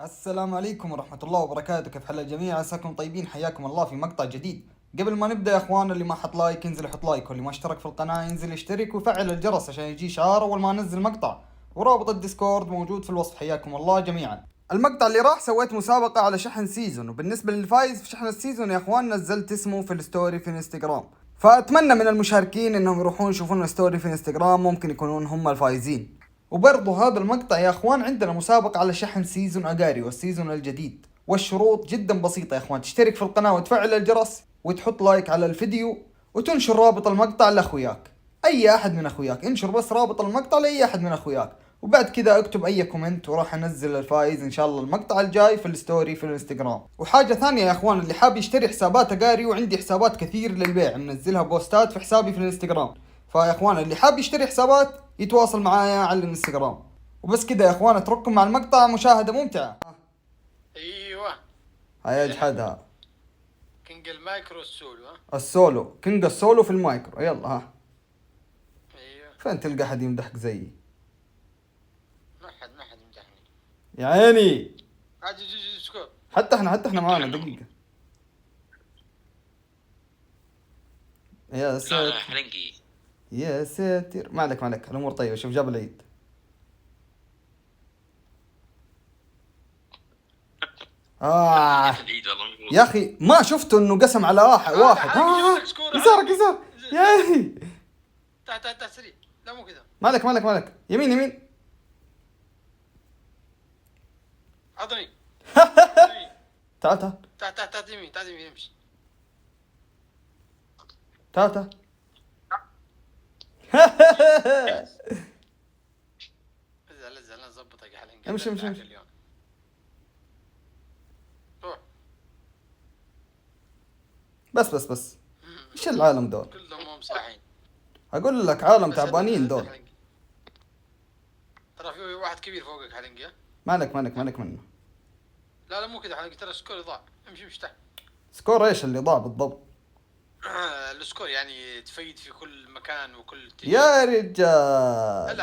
السلام عليكم ورحمة الله وبركاته، كيف حال الجميع؟ عساكم طيبين، حياكم الله في مقطع جديد. قبل ما نبدأ يا اخوان، اللي ما حط لايك ينزل يحط لايك، واللي ما اشترك في القناة ينزل يشترك ويفعل الجرس عشان يجي شعار اول ما انزل مقطع، ورابط الديسكورد موجود في الوصف. حياكم الله جميعا. المقطع اللي راح سويت مسابقة على شحن سيزون، وبالنسبة للفايز في شحن السيزون يا اخوان نزلت اسمه في الستوري في الانستغرام، فاتمنى من المشاركين انهم يروحون يشوفون الستوري في الانستغرام، ممكن يكونون هم الفايزين. وبرضو هذا المقطع يا اخوان عندنا مسابقة على شحن سيزون اجاري والسيزون الجديد، والشروط جدا بسيطة يا اخوان. تشترك في القناة وتفعل الجرس وتحط لايك على الفيديو وتنشر رابط المقطع لاخوياك، اي احد من اخوياك، انشر بس رابط المقطع لاي احد من اخوياك، وبعد كذا اكتب اي كومنت وراح انزل الفايز ان شاء الله المقطع الجاي في الستوري في الانستغرام. وحاجة ثانية يا اخوان، اللي حاب يشتري حسابات اجاري، وعندي حسابات كثير للبيع منزلها بوستات في حسابي في الانستغرام، فيا اخوان اللي حاب يشتري حسابات يتواصل معايا على الانستغرام. وبس كذا يا اخوان، اترككم مع المقطع، مشاهدة ممتعة. ايوه هيا اجحدها. كينج المايكرو السولو. ها السولو، كينج السولو في المايكرو، يلا ها. ايوه فين تلقى احد يمدحك زيي؟ ما حد يمدحني. يا عيني، عادي سكور. حتى احنا معانا دقيقة. يا لا ساتر حلنقي. يا ساتر، ما عليك الامور طيبة. شوف جاب العيد. العيد والله المفروض. يا اخي ما شفته انه قسم على واحد. يسارك يا عيني. تحت سريع. لا مو كذا. مالك يمين. عضني. تعال تحت يمين امشي. تعال لزل انا ظبطك يا حلنقي. امشي. روح. بس ايش العالم دول؟ كلهم مو صاحيين. اقول لك عالم بس تعبانين هذا دول. حلنقي. ترى في واحد كبير فوقك حلنقي. ها؟ مالك منه. لا مو كذا حلنقي، ترى السكور ضاع. امشي تحت. سكور ايش اللي ضاع بالضبط؟ السكور يعني تفيد في كل مكان وكل يا رجال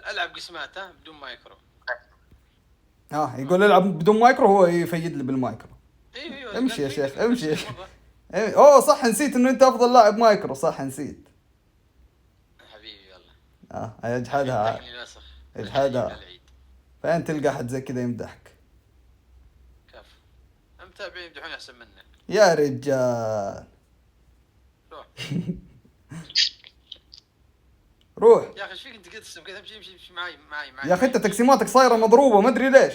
العب قسمات بدون مايكرو. يقول العب بدون مايكرو، هو يفيد لي بالمايكرو. ايوه امشي يا شيخ امشي. اوه صح، نسيت انه انت افضل لاعب مايكرو، صح نسيت. حبيبي يلا. اجحدها. اجحدها. فين تلقى احد زي كذا يمدحك؟ كيف المتابعين يمدحوني احسن منك يا رجال. روح. روح يا اخي ايش فيك انت قسم كذا؟ امشي معي. يا اخي انت تقسيماتك صايره مضروبه، ما ادري ليش.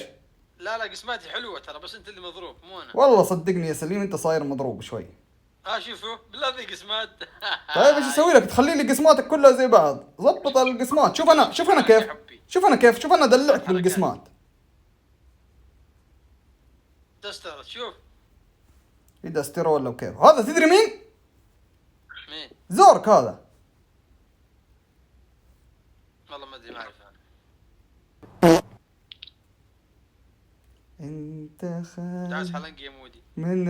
لا قسماتي حلوه ترى، بس انت اللي مضروب مو انا. والله صدقني يا سليم انت صاير مضروب شوي. شوفوا بالله ذي قسمات. طيب ايش اسوي لك؟ تخلي لي قسماتك كلها زي بعض، ضبط القسمات. شوف انا كيف. شوف انا ادلعك بالقسمات. تستر شوف اذا استرى ولا وكيف. هذا تدري مين؟ زورك هذا. والله ما ادري، ما اعرف انا. انت تعال حلنقي يا مودي من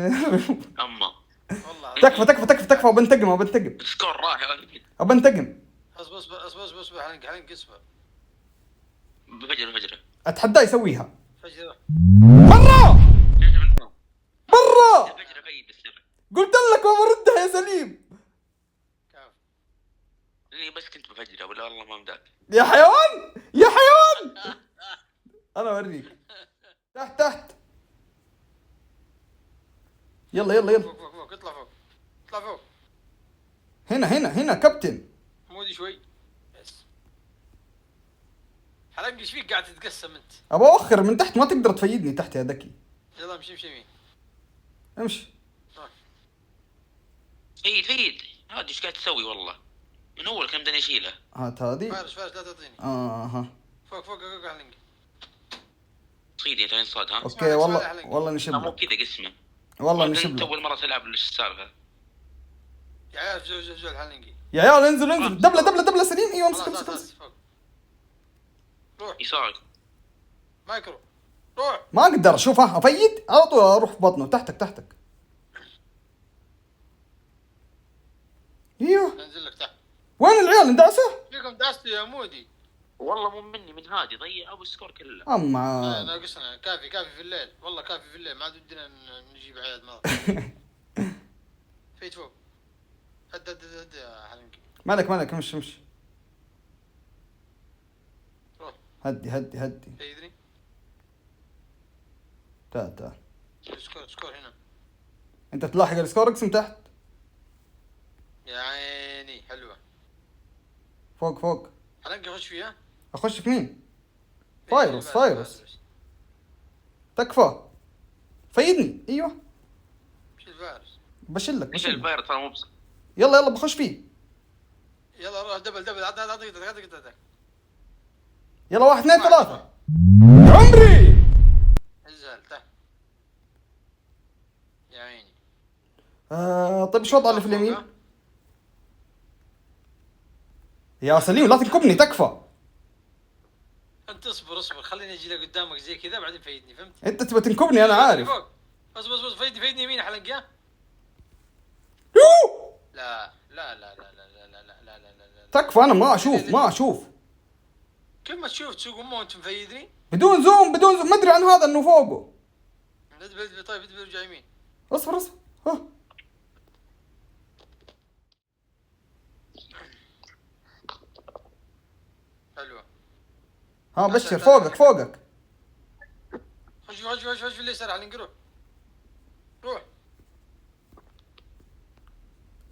اما والله تكفى وبنتقم السكور راح يا ولد. وبنتقم. اصبر حلنقي اصبر. فجر اتحداه يسويها. فجر برا. فجر فيد السبع. قلت لك ما بردها يا سليم. كاف لاني بس كنت بفجره ولا والله ما مداك. يا حيوان انا اوريك. تحت يلا فوق اطلع فوق. هنا كابتن. مودي شوي بس. حلنقي ايش فيك قاعد تتقسم انت؟ ابى اوخر من تحت، ما تقدر تفيدني تحت يا ذكي. يلا امشي يمين. امشي. فيد هذا ايش قاعد تسوي والله؟ من اول كم بدني اشيله. هات هذه. فارس لا تعطيني. فوق حلنقي. صيد يا تين صاد. ها اوكي والله مو نشب. كذا قسمه. والله نشب. انت اول مره تلعب ايش السالفه؟ يا عيال زول حلنقي. يا عيال انزل دبله سليم. ايوه امسك. روح يسارك. مايكرو. روح. ما اقدر اشوف. افيد على طول اروح في بطنه. تحتك. ايوه. انزل لك تحت. وين العيال اندعسه؟ فيكم داستي يا مودي. والله مو مني، من هادي ضيع ابو السكور كله. اما ناقصنا كافي في الليل، والله كافي في الليل، ما عاد ودنا نجيب عياد ما فيت فوق. هد يا حلنقي. مالك مش روح هدي يدري. تعال سكور هنا. انت تلاحق السكور، اقسم تحت. يا عيني حلوة. فوق حلنقي خش فيها. اخش في مين؟ إيه، فايروس تكفى. فيدني. ايوه مش الفارس. بشلك ايش الفاير ترى مو بس. يلا بخش فيه. يلا روح دبل عطك. يلا 1 2 3 عمري. انزل تحت. يا عيني. طيب ايش وضع اللي في اليمين؟ يا سليم لا تنكبني تكفى. انت اصبر خليني اجي لك قدامك زي كذا بعدين فيدني، فهمت؟ انت تبى تنكبني انا عارف. بس فيدني يمين حلنقي. يو لا تكفى. انا ما اشوف كيف ما تشوف تسوق امه وانت مفيدني؟ بدون زوم ما ادري عن هذا انه فوقه. طيب ارجع يمين. اصبر ها حلوة. بشر فوقك خش في اليسار حلنقي. روح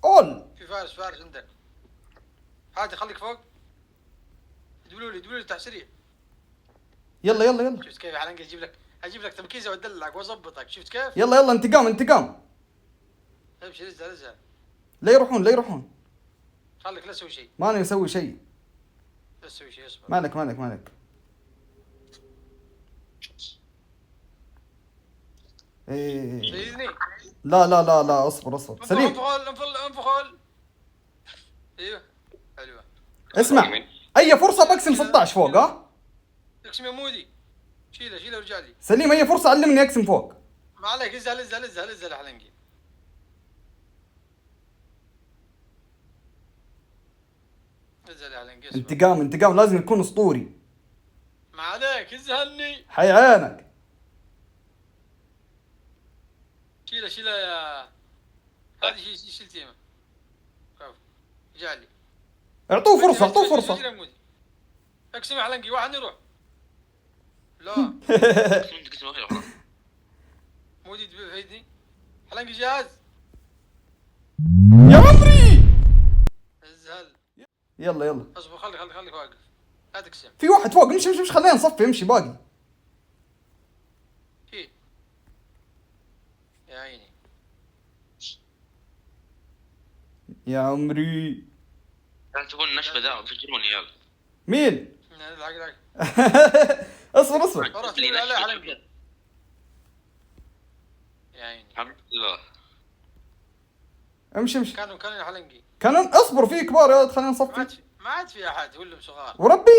اول. في فارس عندك. عادي خليك فوق. دبلوا لي تحت سريع. يلا شفت كيف حلنقي اجيب لك تمكيزه وادلعك واظبطك، شفت كيف؟ يلا انتقام. ابشر ازعل. لا يروحون. خليك لا تسوي شيء. ماني مسوي شيء. لا تسوي شيء، اصبر. مالك ايه. سيدني. لا اصبر سليم. انفخل. ايوه حلوة. اسمع، اي فرصة بقسم 16 فوق. اقسم يا مودي. شيله ورجع لي. سليم اي فرصة علمني اقسم فوق. ما عليك، ازعل يا حلنقي. ازعل يا حلنقي. انتقام لازم يكون اسطوري. ما عليك، ازهلني. حي عينك. شيله يا هذه شيل تيمه. رجع لي. اعطوه فرصة. اقسم يا حلنقي، واحد يروح. لا مودي فيدني. حلنقي جاهز. يا عمري. ازهل. يلا اصبر خليك واقف. لا تقسم. في واحد فوق. مش خلينا نصفي. امشي باقي. يا عيني. يا عمري. لا تبون نشبه ذا وتفجروني يلا. مين؟ الحق. اصبر. يا عيني. الحمد لله. امشي. كانوا يا حلنقي. اصبر في كبار يا ولد، خلينا نصفي. ما عاد في احد، كلهم صغار. وربي.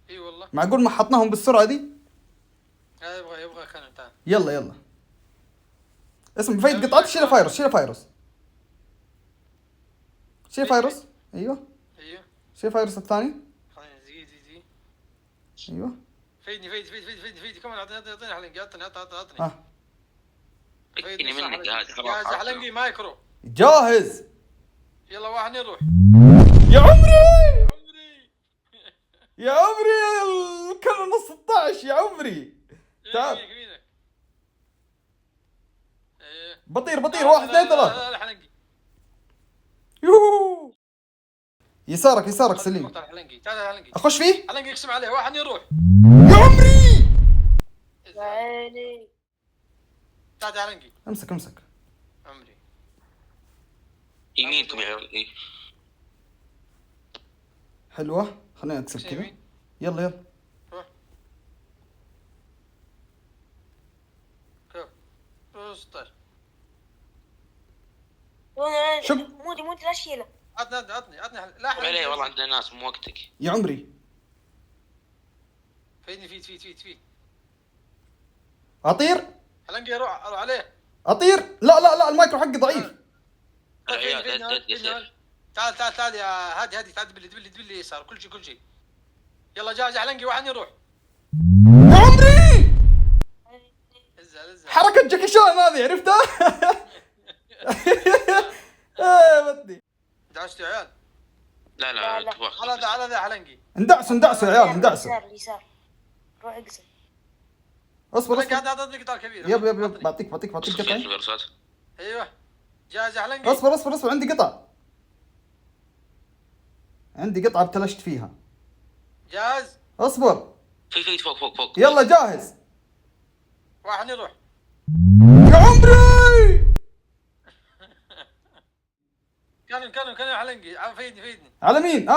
اي والله. معقول ما حطناهم بالسرعة دي؟ هذا يبغى كانوا تعال. يلا اسم فايد قطعت. شيل فايروس. ايوه شيل فايروس الثاني. خلينا زي. ايوه فيدني كمان. اعطيني حلنقي. اعطني. فيدني منك هذا خلاص. جاهز يا حلنقي. مايكرو جاهز. يلا واحد يروح. يا عمري كان نص 16 يا عمري. تعال. يمينك. بطير 1 2 3. لا حلنقي. يوهو. يسارك سليم. تعال حلنقي. اخش فيه. حلنقي اقسم عليه، واحد يروح. يا عمري. يا عيني. تعال حلنقي. امسك. عمري. يمينكم يا عيال. حلوة. خلينا نكسب كذا. يلا روح. كيف 16. شو مودي لا تشيله. عطني لا عليه والله عندنا ناس مو وقتك. يا عمري. فيدني فيد. اطير. حلنقي اروح عليه. اطير. لا المايكرو حقي ضعيف. العيال تعال يا هادي تعال دبل يسار كل شيء. يلا جاهز يا حلنقي واحد يروح. يا عمري ازعل حركة جاكي شان هذه عرفتها؟ ودي دعستوا يا عيال. لا لا، لا لا. توخر على ذا على ذا حلنقي. اندعسوا يا عيال اندعسوا. اليسار اليسار. روح اقسم. اصبر حلنقي اصبر. هذا قطار كبير. يب بعطيك صفر قطعة. الفرصات. ايوه جاهز يا حلنقي. اصبر عندي قطعة. عندي قطعة ابتلشت فيها. جاهز اصبر. في فوق يلا جاهز. واحد يروح. يا عمري كان يا حلنقي فيدني. على مين؟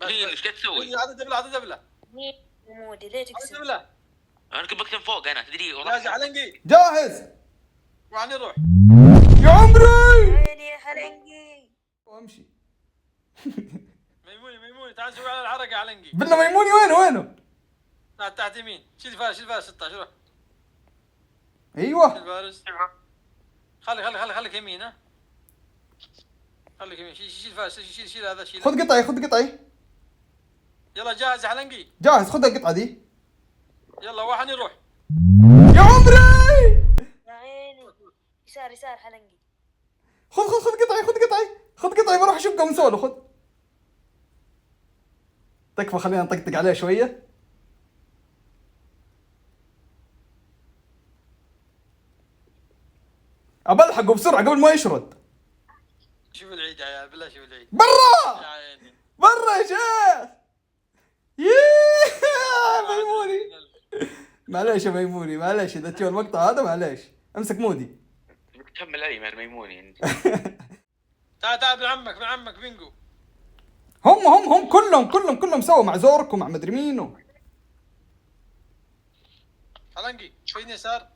ايش قاعد تسوي؟ عطى دبله. مين مودي ليه عطى تقسم؟ دبله. انا كنت بكتب فوق انا تدري والله. جاهز يا حلنقي. جاهز. واحد يروح. يا عمري عيني يا حلنقي. وامشي. ميموني تعال سوي على الحركه يا حلنقي. بالله ميموني وينه؟ تحت يمين. شيل الفارس 16 روح. ايوه الفارس. خليك يمين ها. خليك يمين. شيل الفارس شيل هذا شيل. خذ قطعي. يلا جاهز يا حلنقي. جاهز خذ القطعة دي. يلا واحد يروح. يا عمري يا عيني. يسار حلنقي. خذ قطعي بروح اشقه ونسولو خذ. تكفى خلينا نطقطق عليه شوية. أبلحقه بسرعة قبل ما يشرد. شوف العيد يا عيال بالله شوف العيد. برا يا عيني. يا شيخ. ياه ميموني. معليش يا ميموني معليش إذا تشوف المقطع هذا معليش. امسك مودي. بتكمل اي مع ميموني انت. تعال ابن عمك بينجو. هم كلهم سوا مع زورك ومع مدري مين حلنقي فيني يسار.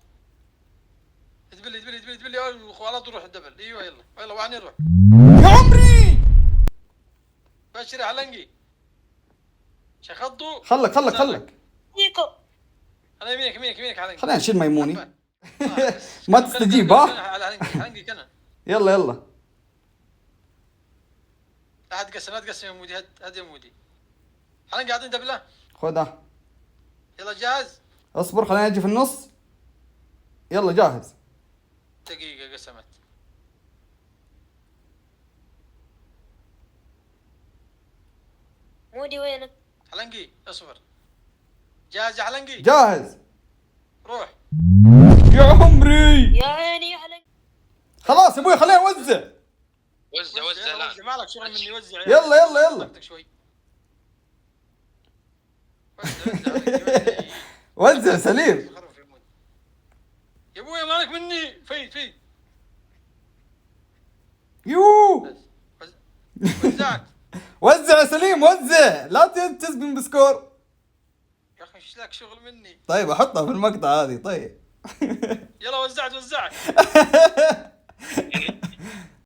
تبلي على طول روح الدبل. ايوه يلا واحد يروح. يا عمري بشر يا حلنقي. شخطوا. خلك فيكو. انا يمينك حلنقي. خلينا نشيل ميموني. ما تستجيب ها. على حلنقي كنا. يلا لا تقسم يا مودي. هد يا مودي. حلنقي اعطيني دبله. خذها. يلا جاهز. اصبر خلينا نجي في النص. يلا جاهز. دقيقة قسمت. مودي وينك؟ حلنقي اصبر. جاهز يا حلنقي. جاهز. روح. يا عمري يا عيني يا حلنقي. خلاص يا ابوي خلينا نوزع. وزع الان. مالك شغل مني وزع. يلا شوي. وزع سليم. يا ابوي مالك مني. فيد. يو وزعت. وزع يا سليم وزع لا تسبن بسكور. يا اخي ايش لك شغل مني. طيب احطها في المقطع هذه طيب. يلا وزعت.